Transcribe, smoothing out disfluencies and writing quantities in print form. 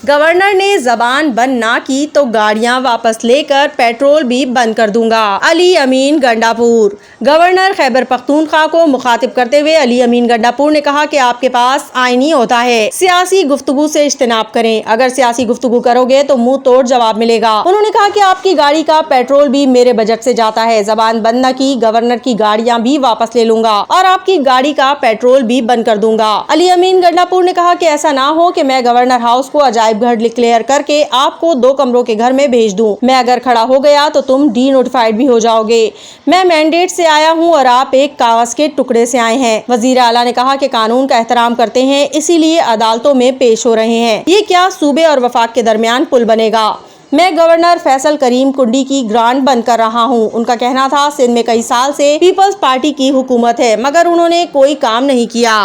Governor ने जबान बंद ना की तो गाड़ियां वापस लेकर पेट्रोल भी बंद कर दूंगा। अली अमीन गंडापुर। गवर्नर खैबर पख्तूनख्वा को मुखातिब करते हुए अली अमीन गंडापुर ने कहा कि आपके पास आईनी होता है, सियासी गुफ्तगू से इज्तनाब करें। अगर सियासी गुफ्तगू करोगे तो मुंह तोड़ जवाब मिलेगा। उन्होंने कहा कि आपकी गाड़ी का पेट्रोल भी मेरे बजट से जाता है। जबान बंद न की, गवर्नर की गाड़ियां भी वापस ले लूंगा और आपकी गाड़ी का पेट्रोल भी बंद कर दूंगा। अली अमीन गंडापुर ने कहा कि ऐसा ना हो कि मैं गवर्नर हाउस को अजायब घर डिक्लेयर करके आपको 2 कमरों के घर में भेज दूं। मैं अगर खड़ा हो गया तो तुम डी नोटिफाइड भी हो जाओगे। मैं मैंडेट से आया हूं और आप एक कागज के टुकड़े से आए हैं। वजीर आला ने कहा कि कानून का एहतराम करते हैं, इसीलिए अदालतों में पेश हो रहे हैं। ये क्या सूबे और वफाक के दरमियान पुल बनेगा। मैं गवर्नर फैसल करीम कुंडी की ग्रांट बंद कर रहा हूं। उनका कहना था सिंध में कई साल से पीपल्स पार्टी की हुकूमत है मगर उन्होंने कोई काम नहीं किया।